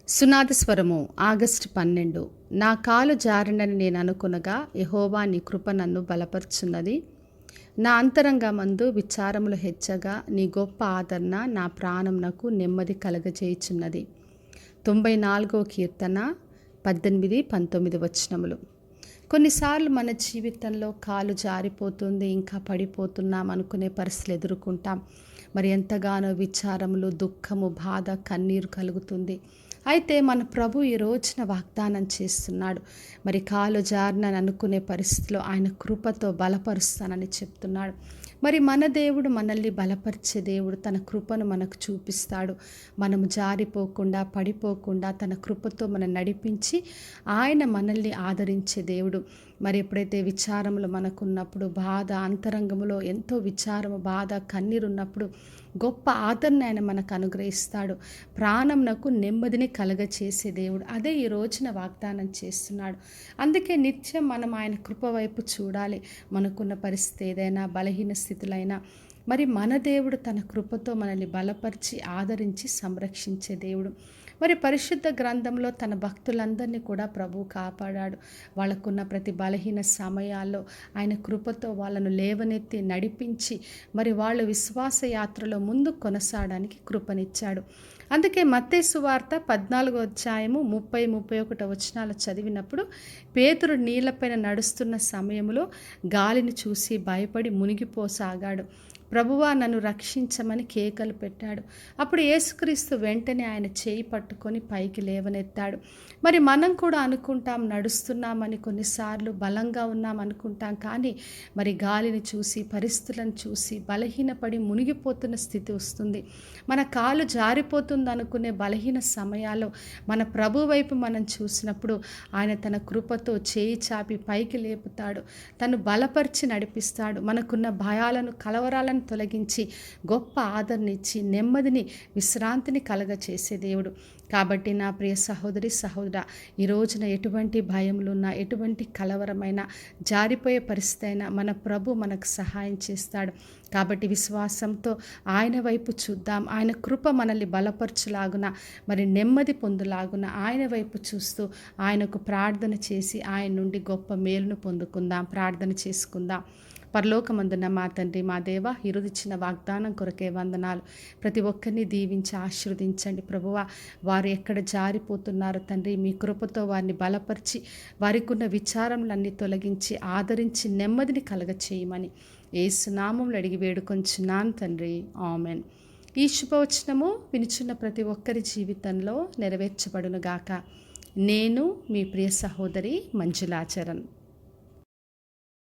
సునాద స్వరము ఆగస్టు 12. నా కాలు జారినని నేను అనుకునగా యెహోవా నీ కృప నన్ను బలపరుచున్నది. నా అంతరంగమందు విచారములు హెచ్చగా నీ గొప్ప ఆదరణ నా ప్రాణమునకు నెమ్మది కలగజేయుచున్నది. 94వ కీర్తన 18, 19 వచనములు. కొన్నిసార్లు మన జీవితంలో కాలు జారిపోతుంది, ఇంకా పడిపోతున్నాం అనుకునే పరిస్థితులు ఎదుర్కొంటాం. మరి ఎంతగానో విచారములు, దుఃఖము, బాధ, కన్నీరు కలుగుతుంది. అయితే మన ప్రభు ఈ రోజున వాగ్దానం చేస్తున్నాడు. మరి కాలు జారినని అనుకునే పరిస్థితిలో ఆయన కృపతో బలపరుస్తానని చెప్తున్నాడు. మరి మన దేవుడు మనల్ని బలపరిచే దేవుడు. తన కృపను మనకు చూపిస్తాడు. మనము జారిపోకుండా, పడిపోకుండా తన కృపతో మనం నడిపించి ఆయన మనల్ని ఆదరించే దేవుడు. మరి ఎప్పుడైతే విచారములు మనకున్నప్పుడు, బాధ అంతరంగంలో ఎంతో విచారము, బాధ, కన్నీరు ఉన్నప్పుడు గొప్ప ఆదరణ ఆయన మనకు అనుగ్రహిస్తాడు. ప్రాణంనకు నెమ్మదిని కలగచేసే దేవుడు. అదే ఈ రోజున వాగ్దానం చేస్తున్నాడు. అందుకే నిత్యం మనం ఆయన కృప వైపు చూడాలి. మనకున్న పరిస్థితి ఏదైనా, బలహీన స్థితులైనా మరి మన దేవుడు తన కృపతో మనల్ని బలపరిచి, ఆదరించి, సంరక్షించే దేవుడు. మరి పరిశుద్ధ గ్రంథంలో తన భక్తులందరినీ కూడా ప్రభువు కాపాడాడు. వాళ్ళకున్న ప్రతి బలహీన సమయాల్లో ఆయన కృపతో వాళ్ళను లేవనెత్తి నడిపించి మరి వాళ్ళు విశ్వాస యాత్రలో ముందు కొనసాగడానికి కృపనిచ్చాడు. అందుకే మత్తయి సువార్త 14వ అధ్యాయము 30, 31 వచనాలు చదివినప్పుడు పేతురు నీళ్లపైన నడుస్తున్న సమయంలో గాలిని చూసి భయపడి మునిగిపోసాగాడు. ప్రభువా నన్ను రక్షించమని కేకలు పెట్టాడు. అప్పుడు యేసుక్రీస్తు వెంటనే ఆయన చేయి పట్టుకొని పైకి లేవనెత్తాడు. మరి మనం కూడా అనుకుంటాం, నడుస్తున్నామని, కొన్నిసార్లు బలంగా ఉన్నాం అనుకుంటాం. కానీ మరి గాలిని చూసి, పరిస్థితులను చూసి బలహీనపడి మునిగిపోతున్న స్థితి వస్తుంది. మన కాలు జారిపోతుంది అనుకునే బలహీన సమయాల్లో మన ప్రభు వైపు మనం చూసినప్పుడు ఆయన తన కృపతో చేయి చాపి పైకి లేపుతాడు. తను బలపరిచి నడిపిస్తాడు. మనకున్న భయాలను, కలవరాలను తొలగించి గొప్ప ఆదరణ ఇచ్చి నెమ్మదిని, విశ్రాంతిని కలగచేసే దేవుడు. కాబట్టి నా ప్రియ సహోదరి, సహోదరా, ఈ రోజున ఎటువంటి భయములున్నా, ఎటువంటి కలవరమైన, జారిపోయే పరిస్థితి అయినా మన ప్రభు మనకు సహాయం చేస్తాడు. కాబట్టి విశ్వాసంతో ఆయన వైపు చూద్దాం. ఆయన కృప మనల్ని బలపరచులాగున, మరి నెమ్మది పొందులాగున ఆయన వైపు చూస్తూ ఆయనకు ప్రార్థన చేసి ఆయన నుండి గొప్ప మేలును పొందుకుందాం. ప్రార్థన చేసుకుందాం. పరలోకమందున్న మా తండ్రి, మా దేవ, ఈరోజుచ్చిన వాగ్దానం కొరకే వందనాలు. ప్రతి ఒక్కరిని దీవించి ఆశీర్వదించండి ప్రభువా. వారు ఎక్కడ జారిపోతున్నారో తండ్రి, మీ కృపతో వారిని బలపరిచి వారికి ఉన్న విచారములన్నీ తొలగించి ఆదరించి నెమ్మదిని కలగచేయమని యేసు నామములో అడిగి వేడుకొంచున్నాను తండ్రి. ఆమెన్. ఈ శుభవచనము వినుచున్న ప్రతి ఒక్కరి జీవితంలో నెరవేర్చబడునుగాక. నేను మీ ప్రియ సహోదరి మంజులాచరణ్.